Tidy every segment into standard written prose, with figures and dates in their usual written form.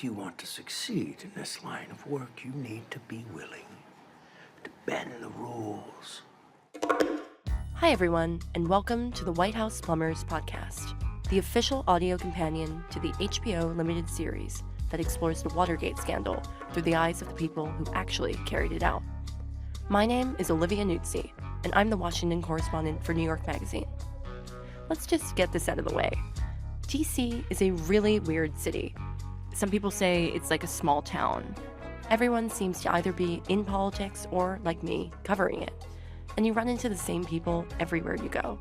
if you want to succeed in this line of work, you need to be willing to bend the rules. Hi, everyone, and welcome to the White House Plumbers podcast, the official audio companion to the HBO limited series that explores the Watergate scandal through the eyes of the people who actually carried it out. My name is Olivia Nuzzi, and I'm the Washington correspondent for New York Magazine. Let's just get this out of the way. DC is a really weird city. Some people say it's like a small town. Everyone seems to either be in politics or, like me, covering it. And you run into the same people everywhere you go.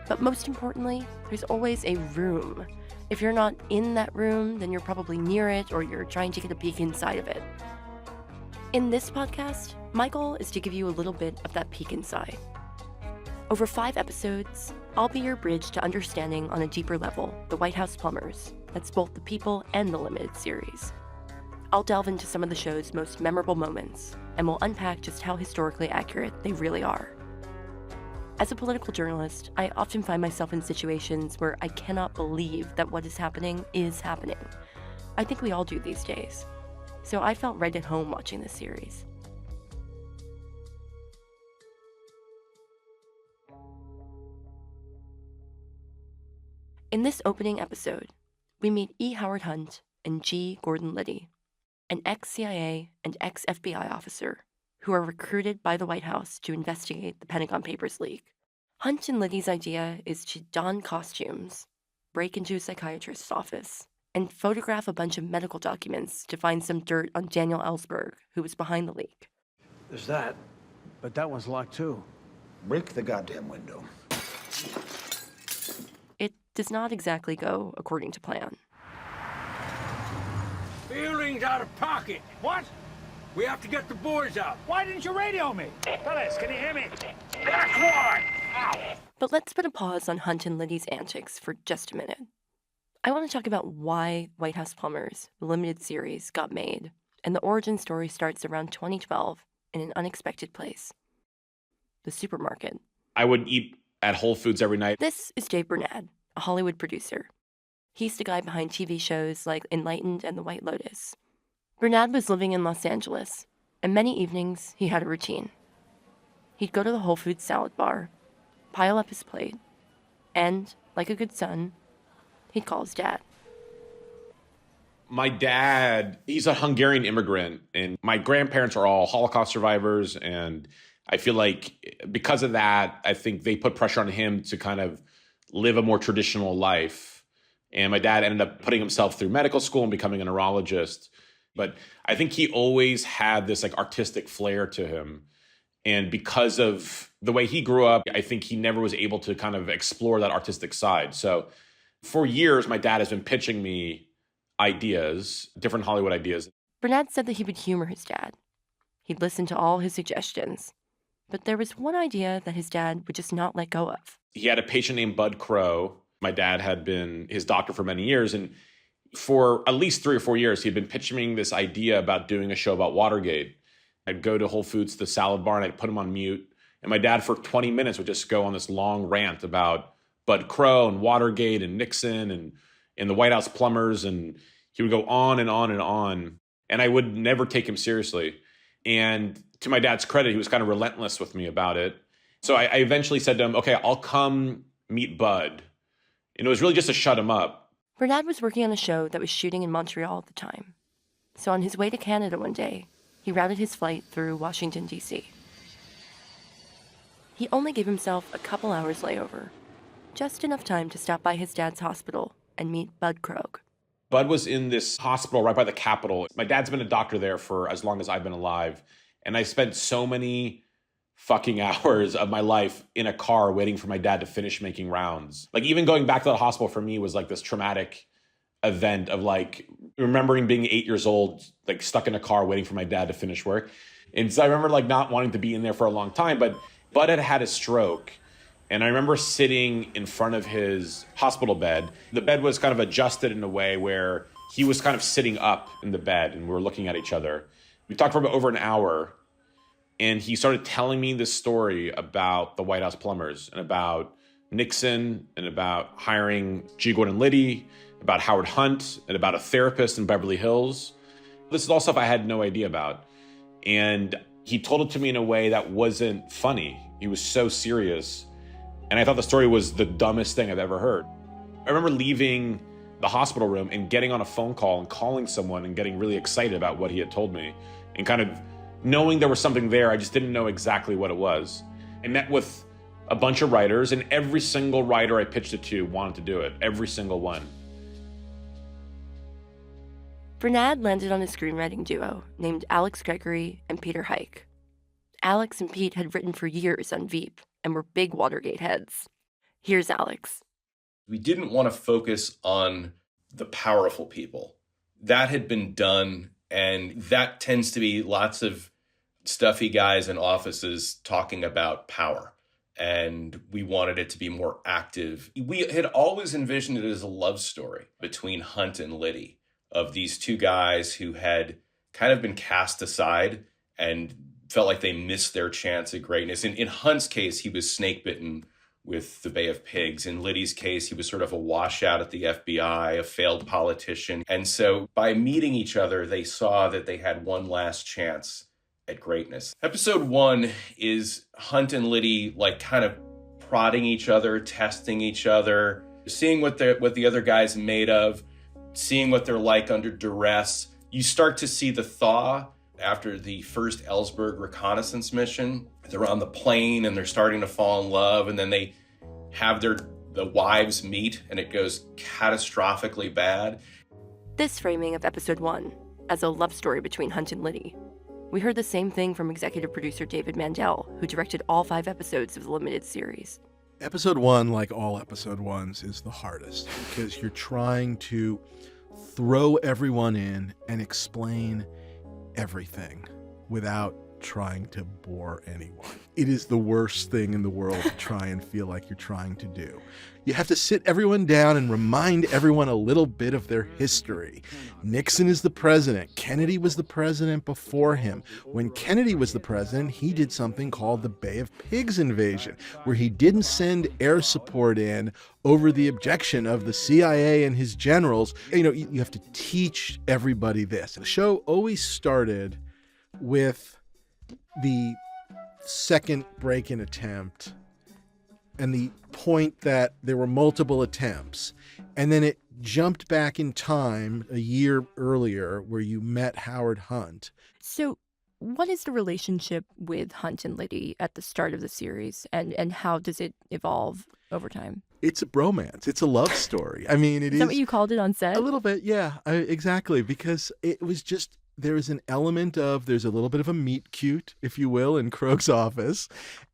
But most importantly, there's always a room. If you're not in that room, then you're probably near it or you're trying to get a peek inside of it. In this podcast, my goal is to give you a little bit of that peek inside. Over 5 episodes, I'll be your bridge to understanding on a deeper level the White House Plumbers. That's both the people and the limited series. I'll delve into some of the show's most memorable moments, and we'll unpack just how historically accurate they really are. As a political journalist, I often find myself in situations where I cannot believe that what is happening is happening. I think we all do these days. So I felt right at home watching this series. In this opening episode, we meet E. Howard Hunt and G. Gordon Liddy, an ex-CIA and ex-FBI officer who are recruited by the White House to investigate the Pentagon Papers leak. Hunt and Liddy's idea is to don costumes, break into a psychiatrist's office, and photograph a bunch of medical documents to find some dirt on Daniel Ellsberg, who was behind the leak. There's that, but that one's locked too. Break the goddamn window. It does not exactly go according to plan. Feelings out of pocket. What? We have to get the boys out. Why didn't you radio me? Fellas, can you hear me? That's why. Ow. But let's put a pause on Hunt and Liddy's antics for just a minute. I want to talk about why White House Plumbers, the limited series, got made, and the origin story starts around 2012 in an unexpected place. The supermarket. I would eat at Whole Foods every night. This is David Bernad, a Hollywood producer. He's the guy behind TV shows like Enlightened and The White Lotus. Bernad was living in Los Angeles, and many evenings he had a routine. He'd go to the Whole Foods salad bar, pile up his plate, and, like a good son, he'd call his dad. My dad, he's a Hungarian immigrant, and my grandparents are all Holocaust survivors, and I feel like because of that, I think they put pressure on him to kind of live a more traditional life. And my dad ended up putting himself through medical school and becoming a neurologist. But I think he always had this like artistic flair to him. And because of the way he grew up, I think he never was able to kind of explore that artistic side. So for years, my dad has been pitching me ideas, different Hollywood ideas. Bernad said that he would humor his dad. He'd listen to all his suggestions. But there was one idea that his dad would just not let go of. He had a patient named Bud Crow. My dad had been his doctor for many years. And for at least 3 or 4 years, he'd been pitching me this idea about doing a show about Watergate. I'd go to Whole Foods, the salad bar, and I'd put him on mute. And my dad, for 20 minutes, would just go on this long rant about Bud Crow and Watergate and Nixon and the White House plumbers. And he would go on and on and on. And I would never take him seriously. And to my dad's credit, he was kind of relentless with me about it. So I eventually said to him, okay, I'll come meet Bud. And it was really just to shut him up. Bernad was working on a show that was shooting in Montreal at the time. So on his way to Canada one day, he routed his flight through Washington, D.C. He only gave himself a couple hours layover, just enough time to stop by his dad's hospital and meet Bud Crow. Bud was in this hospital right by the Capitol. My dad's been a doctor there for as long as I've been alive. And I spent so many fucking hours of my life in a car waiting for my dad to finish making rounds. Like even going back to the hospital for me was like this traumatic event of like remembering being 8 years old, like stuck in a car waiting for my dad to finish work. And so I remember like not wanting to be in there for a long time, but Bud had had a stroke. And I remember sitting in front of his hospital bed. The bed was kind of adjusted in a way where he was kind of sitting up in the bed and we were looking at each other. We talked for about over an hour. And he started telling me this story about the White House plumbers and about Nixon and about hiring G. Gordon Liddy, about Howard Hunt, and about a therapist in Beverly Hills. This is all stuff I had no idea about. And he told it to me in a way that wasn't funny. He was so serious. And I thought the story was the dumbest thing I've ever heard. I remember leaving the hospital room and getting on a phone call and calling someone and getting really excited about what he had told me. And kind of knowing there was something there, I just didn't know exactly what it was. I met with a bunch of writers, and every single writer I pitched it to wanted to do it. Every single one. Bernad landed on a screenwriting duo named Alex Gregory and Peter Huyck. Alex and Pete had written for years on Veep and were big Watergate heads. Here's Alex. We didn't want to focus on the powerful people. That had been done, and that tends to be lots of stuffy guys in offices talking about power. And we wanted it to be more active. We had always envisioned it as a love story between Hunt and Liddy, of these two guys who had kind of been cast aside and felt like they missed their chance at greatness. In Hunt's case, he was snake bitten with the Bay of Pigs. In Liddy's case, he was sort of a washout at the FBI, a failed politician. And so by meeting each other, they saw that they had one last chance at greatness. Episode 1 is Hunt and Liddy like kind of prodding each other, testing each other, seeing what the other guy's made of, seeing what they're like under duress. You start to see the thaw after the first Ellsberg reconnaissance mission. They're on the plane and they're starting to fall in love, and then they have the wives meet and it goes catastrophically bad. This framing of episode 1 as a love story between Hunt and Liddy. We heard the same thing from executive producer David Mandel, who directed all 5 episodes of the limited series. Episode 1, like all episode 1s, is the hardest because you're trying to throw everyone in and explain everything without trying to bore anyone. It is the worst thing in the world to try and feel like you're trying to do. You have to sit everyone down and remind everyone a little bit of their history. Nixon is the president. Kennedy was the president before him. When Kennedy was the president, he did something called the Bay of Pigs invasion, where he didn't send air support in over the objection of the CIA and his generals. You have to teach everybody this. The show always started with the second break-in attempt and the point that there were multiple attempts. And then it jumped back in time a year earlier where you met Howard Hunt. So what is the relationship with Hunt and Liddy at the start of the series, and how does it evolve over time? It's a bromance. It's a love story. I mean, it is. Is that what you called it on set? A little bit, yeah, exactly. Because it was just, there's an element of, there's a little bit of a meet cute, if you will, in Krog's office.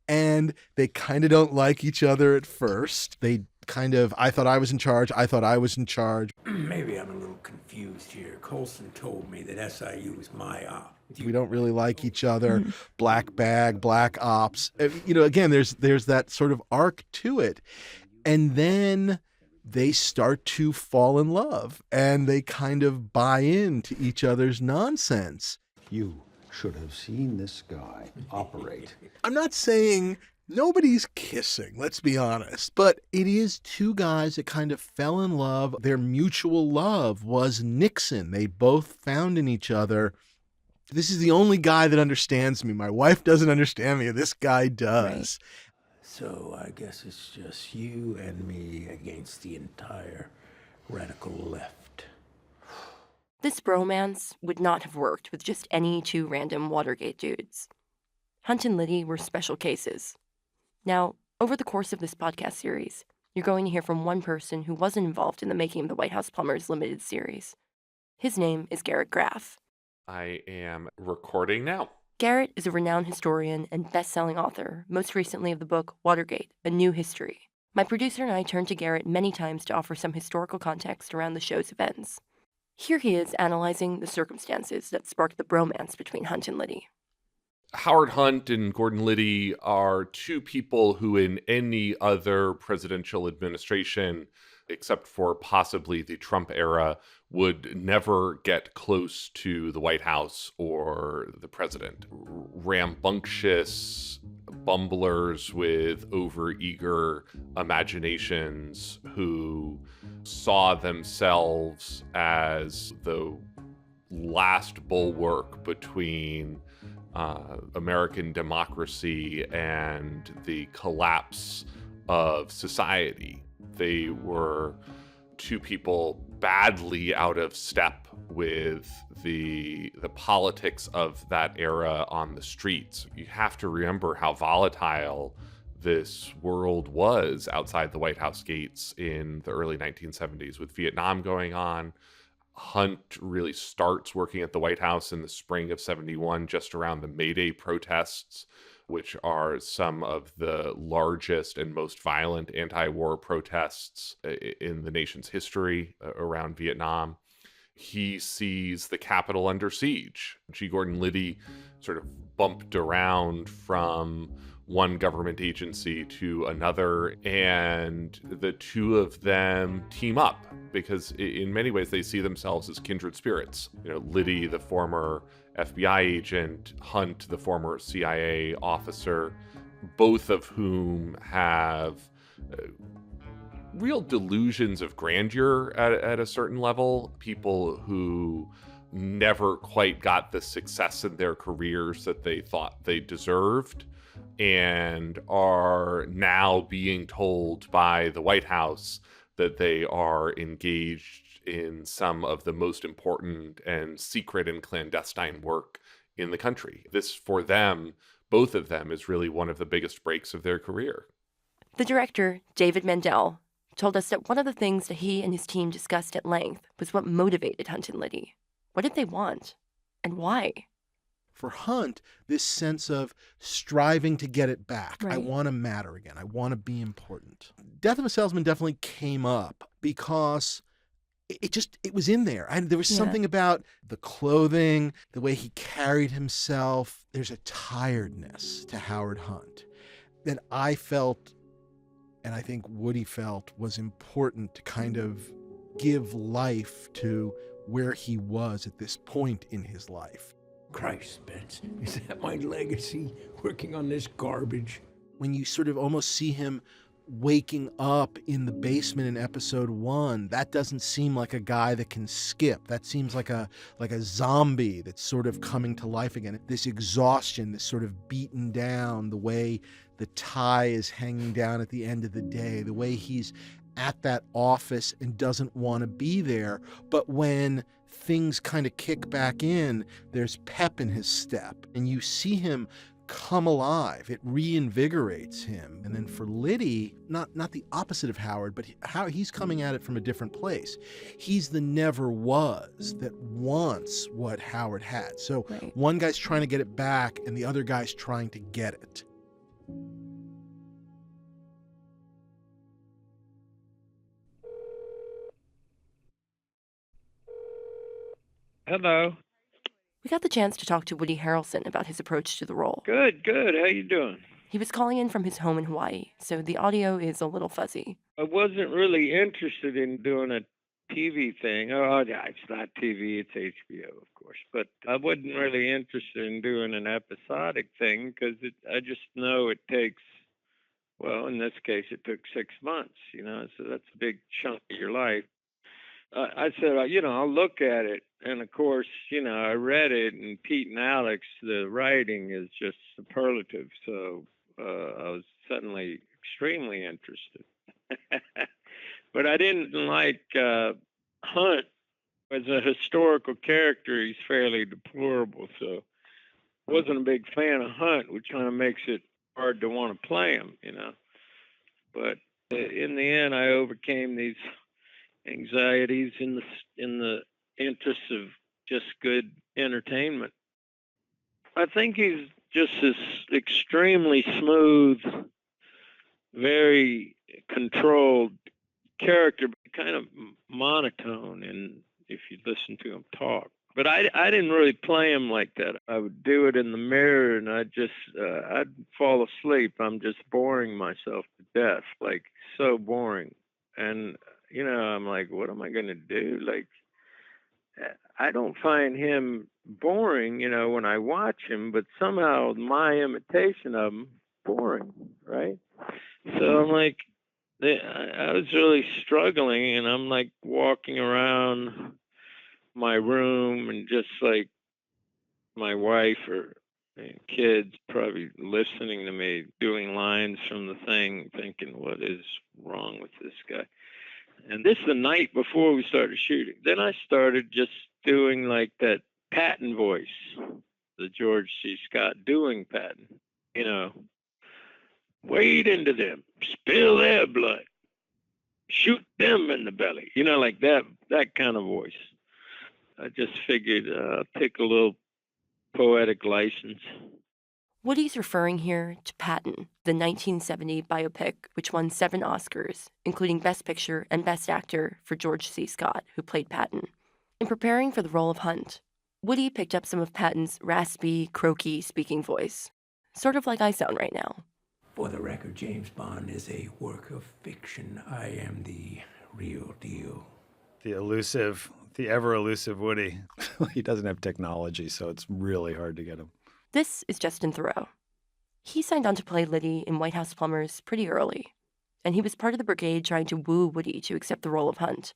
And they kind of don't like each other at first. They kind of, I thought I was in charge. I thought I was in charge. Maybe I'm a little confused here. Colson told me that SIU was my op. We don't really like each other. Black bag, black ops. Again, there's that sort of arc to it. And then they start to fall in love and they kind of buy into each other's nonsense. You should have seen this guy operate. I'm not saying nobody's kissing, let's be honest, but it is two guys that kind of fell in love. Their mutual love was Nixon. They both found in each other, this is the only guy that understands me. My wife doesn't understand me. This guy does. Right. So I guess it's just you and me against the entire radical left. This bromance would not have worked with just any 2 random Watergate dudes. Hunt and Liddy were special cases. Now, over the course of this podcast series, you're going to hear from one person who wasn't involved in the making of the White House Plumbers limited series. His name is Garrett Graff. I am recording now. Garrett is a renowned historian and best-selling author, most recently of the book Watergate, A New History. My producer and I turned to Garrett many times to offer some historical context around the show's events. Here he is analyzing the circumstances that sparked the bromance between Hunt and Liddy. Howard Hunt and Gordon Liddy are two people who in any other presidential administration, except for possibly the Trump era, would never get close to the White House or the president. Rambunctious bumblers with overeager imaginations who saw themselves as the last bulwark between American democracy and the collapse of society. They were two people badly out of step with the politics of that era on the streets. You have to remember how volatile this world was outside the White House gates in the early 1970s with Vietnam going on. Hunt really starts working at the White House in the spring of 71, just around the May Day protests, which are some of the largest and most violent anti-war protests in the nation's history around Vietnam. He sees the Capitol under siege. G. Gordon Liddy sort of bumped around from one government agency to another, and the two of them team up because in many ways they see themselves as kindred spirits. You know, Liddy, the former FBI agent, Hunt, the former CIA officer, both of whom have real delusions of grandeur at a certain level. People who never quite got the success in their careers that they thought they deserved, and are now being told by the White House that they are engaged in some of the most important and secret and clandestine work in the country. This, for them, both of them, is really one of the biggest breaks of their career. The director, David Mandel, told us that one of the things that he and his team discussed at length was what motivated Hunt and Liddy. What did they want? And why? For Hunt, this sense of striving to get it back. Right. I want to matter again. I want to be important. Death of a Salesman definitely came up because it was in there. There was something about the clothing, the way he carried himself. There's a tiredness to Howard Hunt that I felt, and I think Woody felt, was important to kind of give life to where he was at this point in his life. Christ, Spence, is that my legacy, working on this garbage? When you sort of almost see him waking up in the basement in episode 1, that doesn't seem like a guy that can skip. That seems like a zombie that's sort of coming to life again. This exhaustion, this sort of beaten down, the way the tie is hanging down at the end of the day, the way he's at that office and doesn't want to be there. But when things kind of kick back in, there's pep in his step, and you see him come alive. It reinvigorates him. And then for Liddy, not the opposite of Howard, but how he's coming at it from a different place. He's the never was that wants what Howard had. So One guy's trying to get it back, and the other guy's trying to get it. Hello. We got the chance to talk to Woody Harrelson about his approach to the role. Good. How you doing? He was calling in from his home in Hawaii, so the audio is a little fuzzy. I wasn't really interested in doing a TV thing. Oh, yeah, it's not TV, it's HBO, of course. But I wasn't really interested in doing an episodic thing because I just know it takes, well, in this case, it took 6 months, so that's a big chunk of your life. I said, I'll look at it. And of course, I read it, and Pete and Alex, the writing is just superlative. So I was suddenly extremely interested. But I didn't like Hunt. As a historical character, he's fairly deplorable. So I wasn't a big fan of Hunt, which kind of makes it hard to want to play him, But in the end, I overcame these anxieties in the interest of just good entertainment. I think he's just this extremely smooth, very controlled character, but kind of monotone, and if you listen to him talk. But I didn't really play him like that. I would do it in the mirror, and I'd fall asleep. I'm just boring myself to death, like so boring. And I'm like, what am I gonna do? Like, I don't find him boring, when I watch him, but somehow my imitation of him boring, right? So I'm like, I was really struggling, and I'm like walking around my room, and just like my wife or kids probably listening to me doing lines from the thing, thinking, what is wrong with this guy? And this is the night before we started shooting. Then I started just doing like that Patton voice, the George C. Scott doing Patton, wade into them, spill their blood, shoot them in the belly, like that kind of voice. I just figured take a little poetic license. Woody's referring here to Patton, the 1970 biopic which won 7 Oscars, including Best Picture and Best Actor for George C. Scott, who played Patton. In preparing for the role of Hunt, Woody picked up some of Patton's raspy, croaky speaking voice, sort of like I sound right now. For the record, James Bond is a work of fiction. I am the real deal. The ever elusive Woody. He doesn't have technology, so it's really hard to get him. This is Justin Theroux. He signed on to play Liddy in White House Plumbers pretty early, and he was part of the brigade trying to woo Woody to accept the role of Hunt.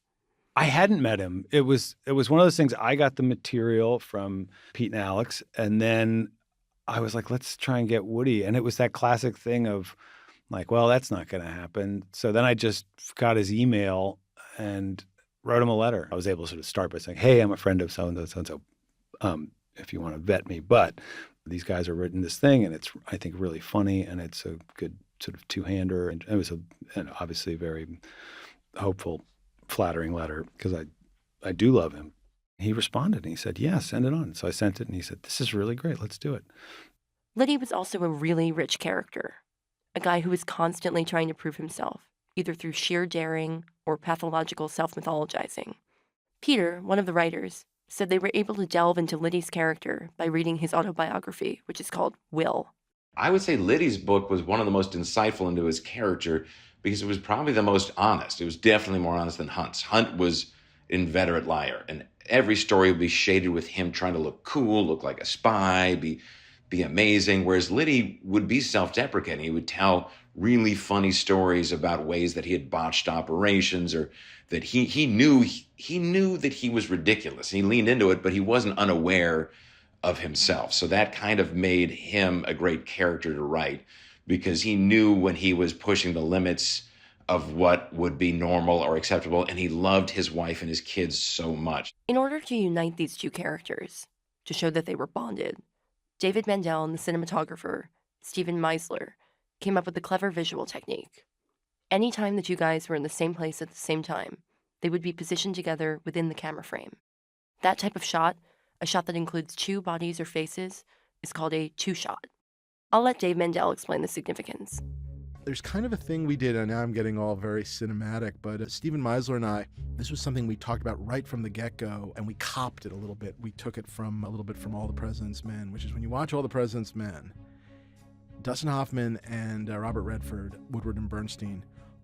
I hadn't met him. It was one of those things. I got the material from Pete and Alex, and then I was like, let's try and get Woody. And it was that classic thing of like, well, that's not going to happen. So then I just got his email and wrote him a letter. I was able to sort of start by saying, hey, I'm a friend of so-and-so, so-and-so, if you want to vet me. But these guys are written this thing, and it's, I think, really funny, and it's a good sort of two-hander. And it was and obviously very hopeful, flattering letter, because I do love him. He responded, and he said, yeah, send it on. So I sent it, and he said, this is really great. Let's do it. Liddy was also a really rich character, a guy who was constantly trying to prove himself, either through sheer daring or pathological self-mythologizing. Peter, one of the writers, said they were able to delve into Liddy's character by reading his autobiography, which is called Will. I would say Liddy's book was one of the most insightful into his character because it was probably the most honest. It was definitely more honest than Hunt's. Hunt was an inveterate liar, and every story would be shaded with him trying to look cool, look like a spy, be amazing, whereas Liddy would be self-deprecating. He would tell really funny stories about ways that he had botched operations, or that he knew that he was ridiculous. He leaned into it, but he wasn't unaware of himself. So that kind of made him a great character to write, because he knew when he was pushing the limits of what would be normal or acceptable, and he loved his wife and his kids so much. In order to unite these two characters, to show that they were bonded, David Mandel and the cinematographer, Stephen Meisler, came up with a clever visual technique. Anytime the two guys were in the same place at the same time, they would be positioned together within the camera frame. That type of shot, a shot that includes 2 bodies or faces, is called a two-shot. I'll let Dave Mandel explain the significance. There's kind of a thing we did, and now I'm getting all very cinematic, but Stephen Meisler and I, this was something we talked about right from the get-go, and we copped it a little bit. We took it from a little bit from All the President's Men, which is when you watch All the President's Men, Dustin Hoffman and Robert Redford, Woodward and Bernstein,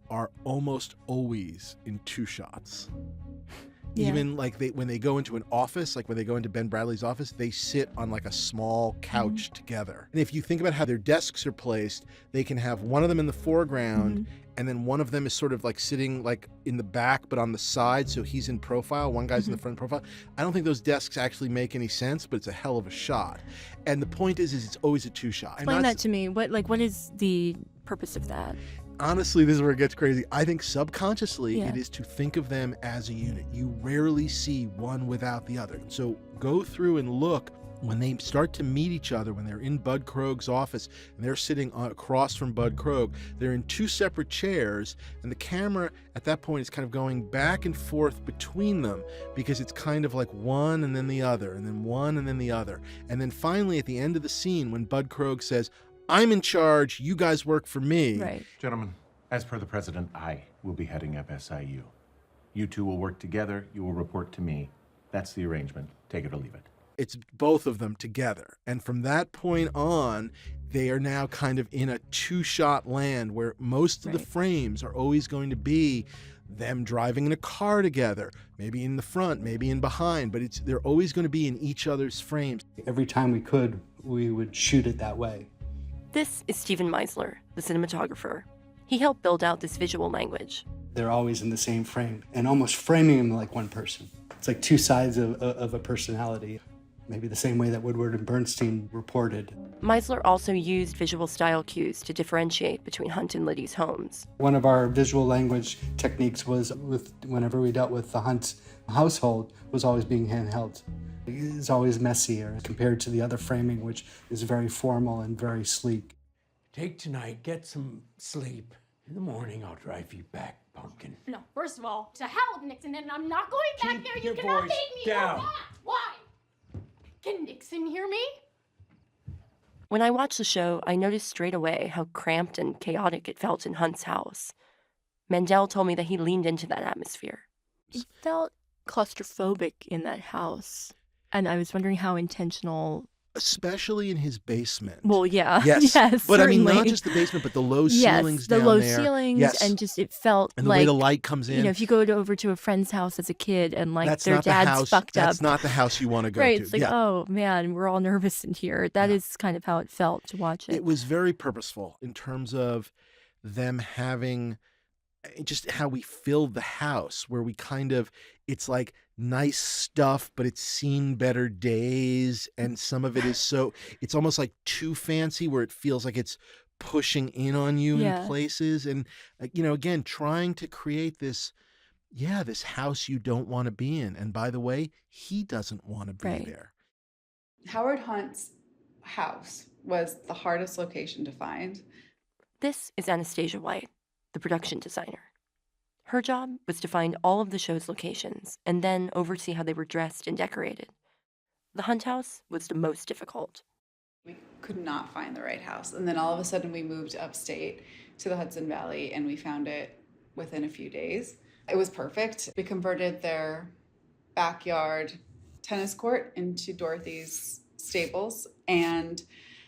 are almost always in 2 shots. Yeah. Even like when they go into an office, like when they go into Ben Bradley's office, they sit on like a small couch together. And if you think about how their desks are placed, they can have one of them in the foreground, and then one of them is sort of like sitting like in the back but on the side, so he's in profile, one guy's in the front profile. I don't think those desks actually make any sense, but it's a hell of a shot. And the point is it's always a 2-shot. Explain that to me. What is the purpose of that? Honestly, this is where it gets crazy. I think subconsciously it is to think of them as a unit. You rarely see one without the other. So go through and look when they start to meet each other, when they're in Bud Krog's office and they're sitting across from Bud Krog, they're in 2 separate chairs, and the camera at that point is kind of going back and forth between them, because it's kind of like one and then the other, and then one and then the other. And then finally at the end of the scene, when Bud Krog says, I'm in charge, you guys work for me. Right. Gentlemen, as per the president, I will be heading up SIU. You two will work together, you will report to me. That's the arrangement. Take it or leave it. It's both of them together. And from that point on, they are now kind of in a two-shot land where most of the frames are always going to be them driving in a car together, maybe in the front, maybe in behind, but they're always going to be in each other's frames. Every time we could, we would shoot it that way. This is Stephen Meisler, the cinematographer. He helped build out this visual language. They're always in the same frame and almost framing them like one person. It's like two sides of a personality, maybe the same way that Woodward and Bernstein reported. Meisler also used visual style cues to differentiate between Hunt and Liddy's homes. One of our visual language techniques was whenever we dealt with the Hunt household was always being handheld. It's always messier compared to the other framing, which is very formal and very sleek. Take tonight, get some sleep. In the morning, I'll drive you back, Pumpkin. No, first of all, to hell with Nixon, and I'm not going back there. You your cannot voice make me down. go back. Why? Can Nixon hear me? When I watched the show, I noticed straight away how cramped and chaotic it felt in Hunt's house. Mandel told me that he leaned into that atmosphere. It felt claustrophobic in that house. And I was wondering how intentional. Especially in his basement. Well, yeah. Yes. Yes, but certainly. I mean, not just the basement, but the low ceilings the down low there. ceilings, Yes. and just it felt and the like way the light comes in. You know, if you go over to a friend's house as a kid and like that's their not dad's the house, fucked up. That's not the house you want to go right, to. it's like, oh man, we're all nervous in here. That is kind of how it felt to watch it. It was very purposeful in terms of them having just how we filled the house, where we kind of, it's like nice stuff, but it's seen better days. And some of it is so, it's almost like too fancy where it feels like it's pushing in on you in places. And, you know, again, trying to create this, this house you don't want to be in. And by the way, he doesn't want to be there. Howard Hunt's house was the hardest location to find. This is Anastasia White, the production designer. Her job was to find all of the show's locations and then oversee how they were dressed and decorated. The Hunt house was the most difficult. We could not find the right house. And then all of a sudden we moved upstate to the Hudson Valley and we found it within a few days. It was perfect. We converted their backyard tennis court into Dorothy's stables and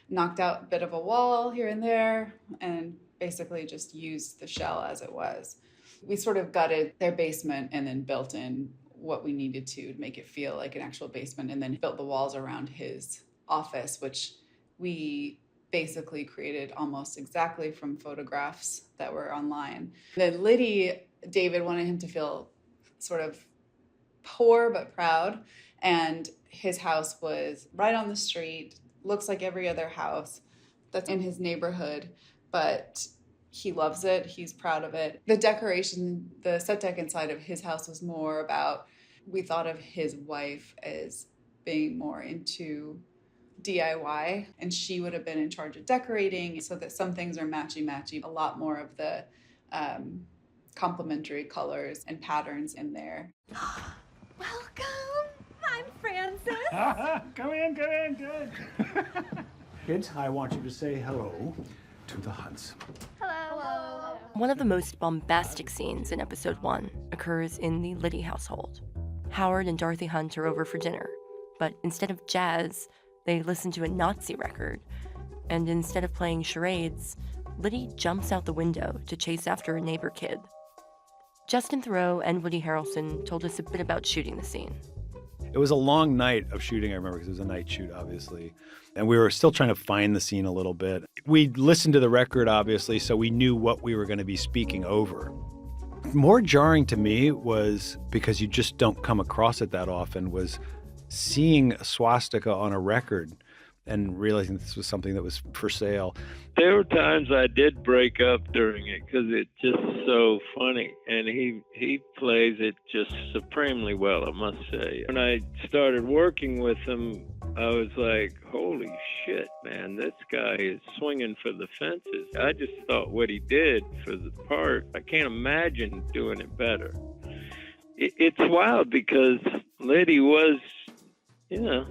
knocked out a bit of a wall here and there and basically just used the shell as it was. We sort of gutted their basement and then built in what we needed to make it feel like an actual basement, and then built the walls around his office, which we basically created almost exactly from photographs that were online. Then Liddy, David wanted him to feel sort of poor but proud, and his house was right on the street, looks like every other house that's in his neighborhood, but he loves it. He's proud of it. The decoration, the set deck inside of his house was more about, we thought of his wife as being more into DIY, and she would have been in charge of decorating so that some things are matchy-matchy, a lot more of the complementary colors and patterns in there. Welcome. I'm Francis. Come in, good. Kids, I want you to say hello to the Hunts. Hello. One of the most bombastic scenes in episode 1 occurs in the Liddy household. Howard and Dorothy Hunt are over for dinner, but instead of jazz, they listen to a Nazi record. And instead of playing charades, Liddy jumps out the window to chase after a neighbor kid. Justin Theroux and Woody Harrelson told us a bit about shooting the scene. It was a long night of shooting, I remember, because it was a night shoot, obviously. And we were still trying to find the scene a little bit. We listened to the record, obviously, so we knew what we were going to be speaking over. More jarring to me was, because you just don't come across it that often, was seeing a swastika on a record and realizing this was something that was for sale. There were times I did break up during it because it's just so funny, and he plays it just supremely well, I must say. When I started working with him, I was like, holy shit, man, this guy is swinging for the fences. I just thought what he did for the part, I can't imagine doing it better. It's wild because Liddy was, you know,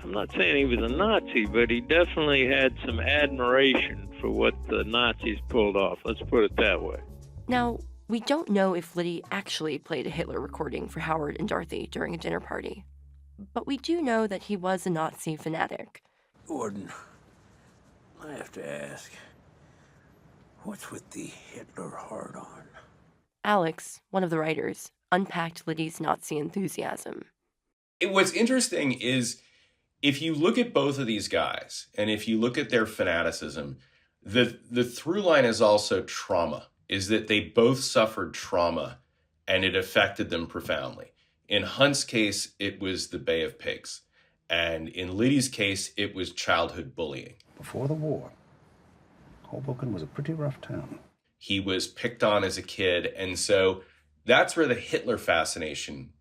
I'm not saying he was a Nazi, but he definitely had some admiration for what the Nazis pulled off. Let's put it that way. Now, We don't know if Liddy actually played a Hitler recording for Howard and Dorothy during a dinner party, but we do know that he was a Nazi fanatic. Gordon, I have to ask, what's with the Hitler hard-on? Alex, one of the writers, unpacked Liddy's Nazi enthusiasm. What's interesting is if you look at both of these guys, and if you look at their fanaticism, the through line is also trauma, is that they both suffered trauma and it affected them profoundly. In Hunt's case, it was the Bay of Pigs. And in Liddy's case, it was childhood bullying. Before the war, Hoboken was a pretty rough town. He was picked on as a kid. And so that's where the Hitler fascination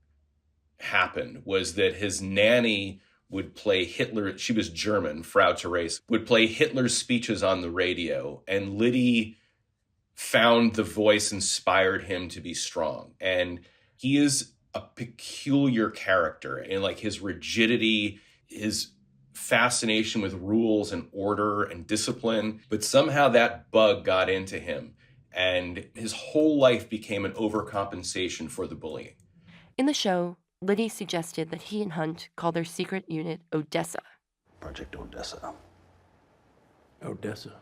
happened, was that his nanny would play Hitler. She was German, Frau Therese, would play Hitler's speeches on the radio. And Liddy found the voice inspired him to be strong. And he is a peculiar character, and like his rigidity, his fascination with rules and order and discipline. But somehow that bug got into him, and his whole life became an overcompensation for the bullying. In the show, Liddy suggested that he and Hunt call their secret unit Odessa. Project Odessa. Odessa?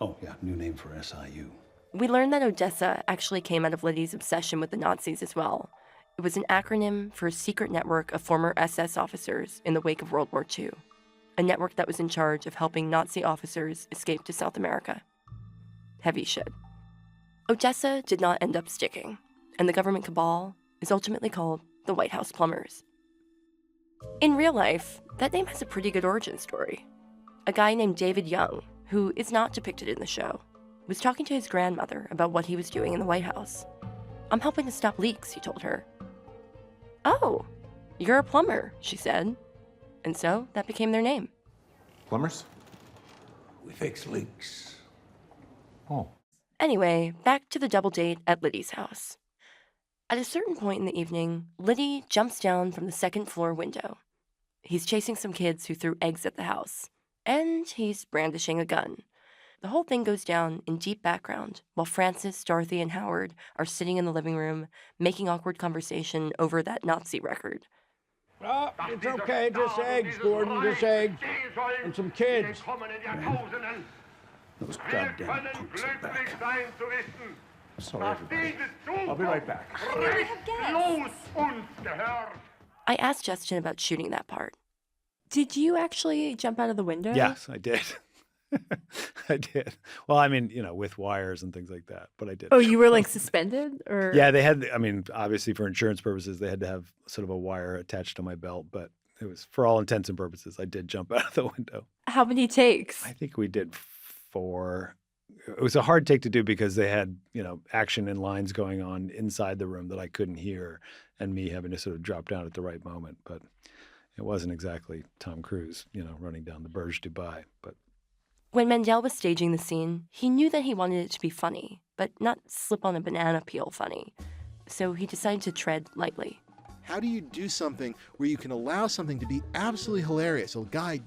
Oh, yeah, new name for SIU. We learned that Odessa actually came out of Liddy's obsession with the Nazis as well. It was an acronym for a secret network of former SS officers in the wake of World War II, a network that was in charge of helping Nazi officers escape to South America. Heavy shit. Odessa did not end up sticking, and the government cabal is ultimately called the White House Plumbers. In real life, that name has a pretty good origin story. A guy named David Young, who is not depicted in the show, was talking to his grandmother about what he was doing in the White House. "I'm helping to stop leaks," he told her. "Oh, you're a plumber," she said. And so that became their name. Plumbers? We fix leaks. Oh. Anyway, back to the double date at Liddy's house. At a certain point in the evening, Liddy jumps down from the second floor window. He's chasing some kids who threw eggs at the house, and he's brandishing a gun. The whole thing goes down in deep background while Frances, Dorothy, and Howard are sitting in the living room making awkward conversation over that Nazi record. Oh, it's okay, just eggs, Gordon, just eggs. And some kids. Those goddamn punks are back. Sorry, everybody. I'll be right back. I asked Justin about shooting that part. Did you actually jump out of the window? Yes, I did. I did. Well, I mean, with wires and things like that, but I did. Oh, you were like suspended or? Yeah, they had, obviously for insurance purposes, they had to have sort of a wire attached to my belt, but it was, for all intents and purposes, I did jump out of the window. How many takes? I think we did 4. It was a hard take to do because they had, action and lines going on inside the room that I couldn't hear, and me having to sort of drop down at the right moment. But it wasn't exactly Tom Cruise, running down the Burj Dubai. But when Mandel was staging the scene, he knew that he wanted it to be funny, but not slip on a banana peel funny. So he decided to tread lightly. How do you do something where you can allow something to be absolutely hilarious? A guy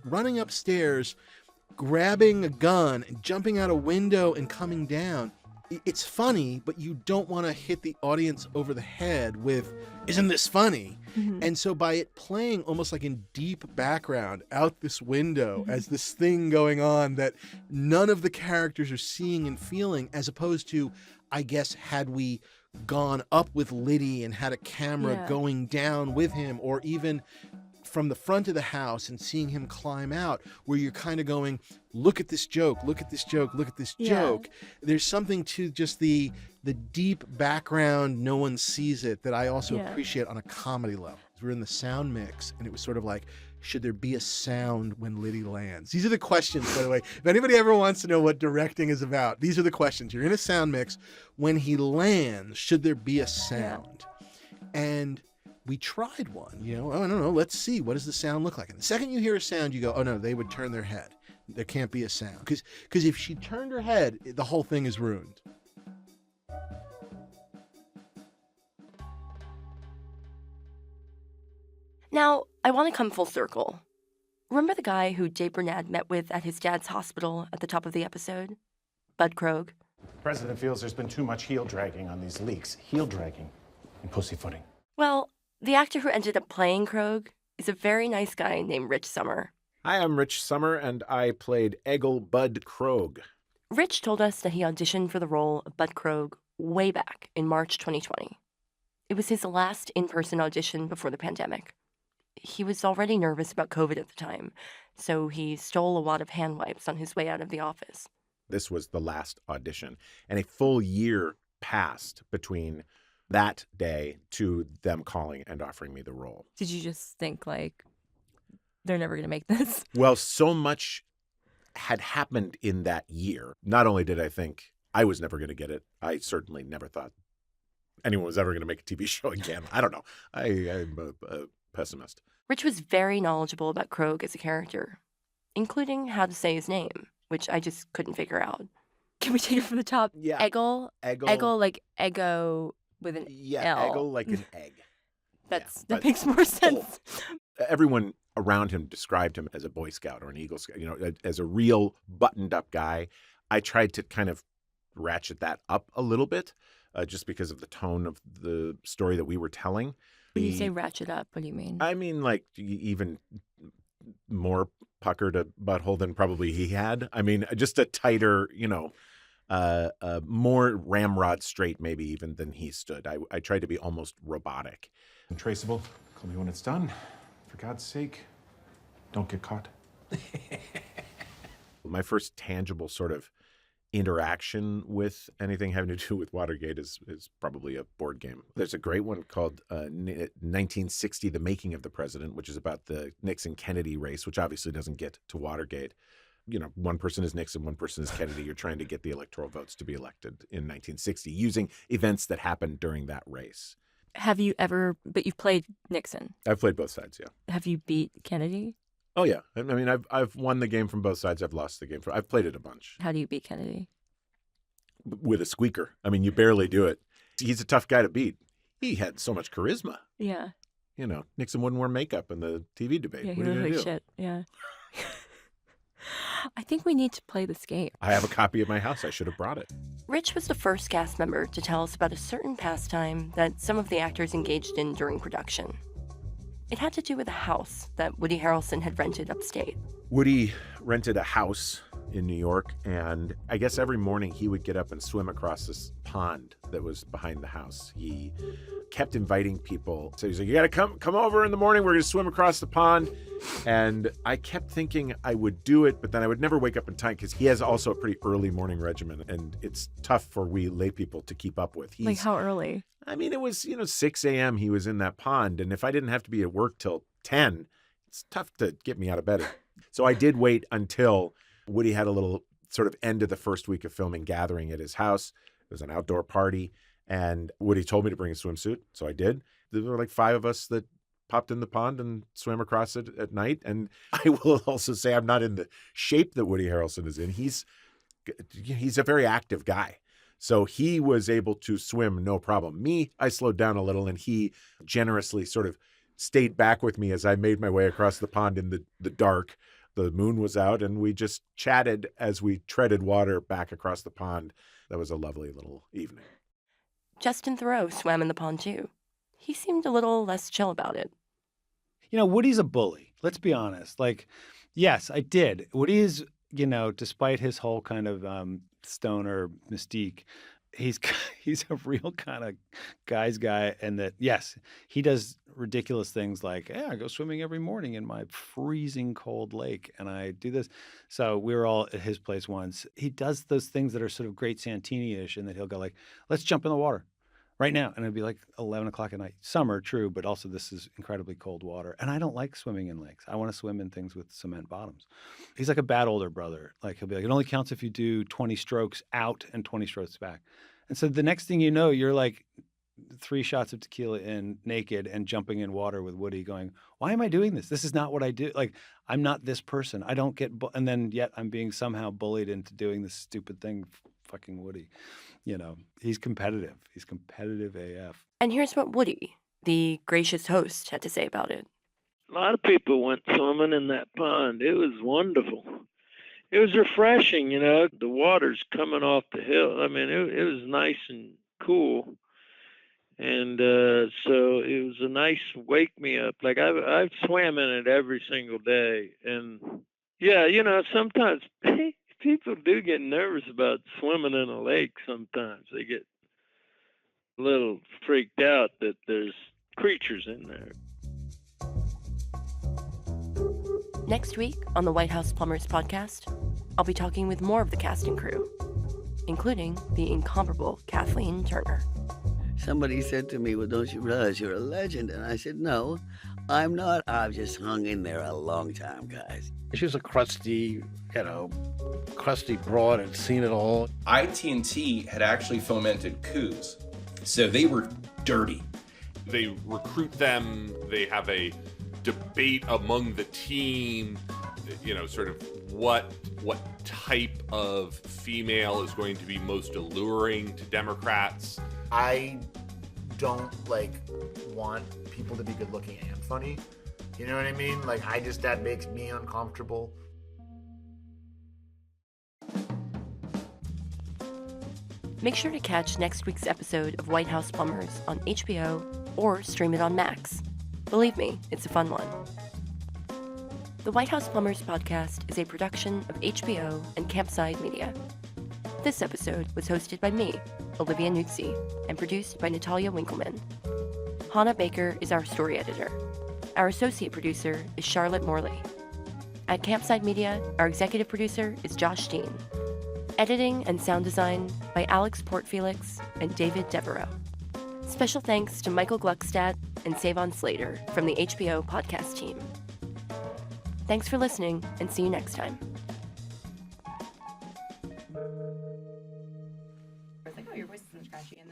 running upstairs, grabbing a gun, and jumping out a window and coming down. It's funny, but you don't want to hit the audience over the head with, "Isn't this funny?" Mm-hmm. And so by it playing almost like in deep background out this window as this thing going on that none of the characters are seeing and feeling, as opposed to, I guess, had we gone up with Liddy and had a camera going down with him, or even from the front of the house and seeing him climb out, where you're kind of going, look at this joke, look at this joke, look at this joke. There's something to just the deep background, no one sees it, that I also appreciate on a comedy level. We're in the sound mix, and it was sort of like, should there be a sound when Liddy lands? These are the questions, by the way. If anybody ever wants to know what directing is about, these are the questions. You're in a sound mix. When he lands, should there be a sound? And we tried one, I don't know, let's see, what does the sound look like? And the second you hear a sound, you go, oh no, they would turn their head. There can't be a sound. Because if she turned her head, the whole thing is ruined. Now, I want to come full circle. Remember the guy who David Bernad met with at his dad's hospital at the top of the episode? Bud Krogh? President feels there's been too much heel dragging on these leaks. Heel dragging and pussyfooting. Well, the actor who ended up playing Krogh is a very nice guy named Rich Sommer. Hi, I'm Rich Sommer, and I played Egil Bud Krogh. Rich told us that he auditioned for the role of Bud Krogh way back in March 2020. It was his last in-person audition before the pandemic. He was already nervous about COVID at the time, so he stole a wad of hand wipes on his way out of the office. This was the last audition, and a full year passed between that day to them calling and offering me the role. Did you just think, like, they're never going to make this? Well, so much had happened in that year. Not only did I think I was never going to get it, I certainly never thought anyone was ever going to make a TV show again. I don't know. I'm a pessimist. Rich was very knowledgeable about Krogh as a character, including how to say his name, which I just couldn't figure out. Can we take it from the top? Yeah. Egil? Egil. Like ego with an L. Egil like an egg. That makes more sense. Everyone around him described him as a Boy Scout or an Eagle Scout, as a real buttoned-up guy. I tried to kind of ratchet that up a little bit, just because of the tone of the story that we were telling. When you say ratchet up, what do you mean? I mean, like, even more puckered a butthole than probably he had. I mean, just a tighter, more ramrod straight maybe even than he stood. I tried to be almost robotic. Traceable. Call me when it's done. For God's sake, don't get caught. My first tangible sort of interaction with anything having to do with Watergate is probably a board game. There's a great one called 1960, The Making of the President, which is about the Nixon-Kennedy race, which obviously doesn't get to Watergate. One person is Nixon, one person is Kennedy. You're trying to get the electoral votes to be elected in 1960 using events that happened during that race. Have you ever, but you've played Nixon. I've played both sides, yeah. Have you beat Kennedy? Oh, yeah. I mean, I've won the game from both sides. I've lost the game. I've played it a bunch. How do you beat Kennedy? With a squeaker. I mean, you barely do it. He's a tough guy to beat. He had so much charisma. Yeah. Nixon wouldn't wear makeup in the TV debate. Yeah, what are you looked gonna like do? shit. Yeah. I think we need to play this game. I have a copy at my house. I should have brought it. Rich was the first cast member to tell us about a certain pastime that some of the actors engaged in during production. It had to do with a house that Woody Harrelson had rented upstate. Woody rented a house in New York, and I guess every morning he would get up and swim across this pond that was behind the house. He kept inviting people. So he's like, you got to come over in the morning. We're going to swim across the pond. And I kept thinking I would do it, but then I would never wake up in time because he has also a pretty early morning regimen, and it's tough for we lay people to keep up with. Like how early? I mean, it was, 6 a.m. he was in that pond. And if I didn't have to be at work till 10, it's tough to get me out of bed. So I did wait until Woody had a little sort of end of the first week of filming gathering at his house. It was an outdoor party, and Woody told me to bring a swimsuit, so I did. There were like 5 of us that popped in the pond and swam across it at night. And I will also say I'm not in the shape that Woody Harrelson is in. He's a very active guy. So he was able to swim no problem. Me, I slowed down a little, and he generously sort of stayed back with me as I made my way across the pond in the dark. The moon was out, and we just chatted as we treaded water back across the pond. That was a lovely little evening. Justin Theroux swam in the pond too. He seemed a little less chill about it. Woody's a bully. Let's be honest. Like, yes, I did. Woody is, despite his whole kind of stoner mystique, he's a real kind of guy's guy, and that, yes, he does ridiculous things like, I go swimming every morning in my freezing cold lake, and I do this. So we were all at his place once. He does those things that are sort of Great Santini-ish, and that he'll go like, let's jump in the water right now. And it'd be like 11 o'clock at night. Summer, true, but also this is incredibly cold water. And I don't like swimming in lakes. I want to swim in things with cement bottoms. He's like a bad older brother. Like, he'll be like, it only counts if you do 20 strokes out and 20 strokes back. And so the next thing you know, you're like 3 shots of tequila in, naked, and jumping in water with Woody going, why am I doing this? This is not what I do. Like, I'm not this person. I don't get, and then yet I'm being somehow bullied into doing this stupid thing, fucking Woody. He's competitive. He's competitive AF. And here's what Woody, the gracious host, had to say about it. A lot of people went swimming in that pond. It was wonderful. it was refreshing, you know. The water's coming off the hill. I mean, it was nice and cool. And so it was a nice wake me up. Like I've swam in it every single day. And yeah, you know, sometimes people do get nervous about swimming in a lake sometimes. They get a little freaked out that there's creatures in there. Next week on the White House Plumbers podcast, I'll be talking with more of the cast and crew, including the incomparable Kathleen Turner. Somebody said to me, well, don't you realize you're a legend? And I said, no, I'm not. I've just hung in there a long time, guys. She was a crusty broad and seen it all. IT&T had actually fomented coups, so they were dirty. They recruit them, they have a debate among the team, you know, sort of what type of female is going to be most alluring to Democrats. I don't want people to be good looking and funny. You know what I mean? That makes me uncomfortable. Make sure to catch next week's episode of White House Plumbers on HBO or stream it on Max. Believe me, it's a fun one. The White House Plumbers podcast is a production of HBO and Campside Media. This episode was hosted by me, Olivia Nuzzi, and produced by Natalia Winkleman. Hannah Baker is our story editor. Our associate producer is Charlotte Morley. At Campside Media, our executive producer is Josh Dean. Editing and sound design by Alex Portfelix and David Devereaux. Special thanks to Michael Gluckstadt and Savon Slater from the HBO podcast team. Thanks for listening, and see you next time. Your voice isn't scratchy, and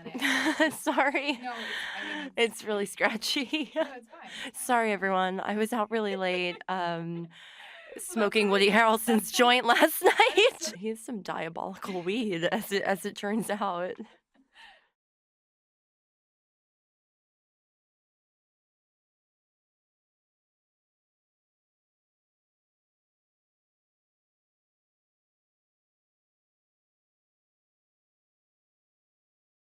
then Sorry. No, it's really scratchy. No, it's fine. Sorry, everyone. I was out really late smoking Woody Harrelson's joint last night. He has some diabolical weed, as it turns out.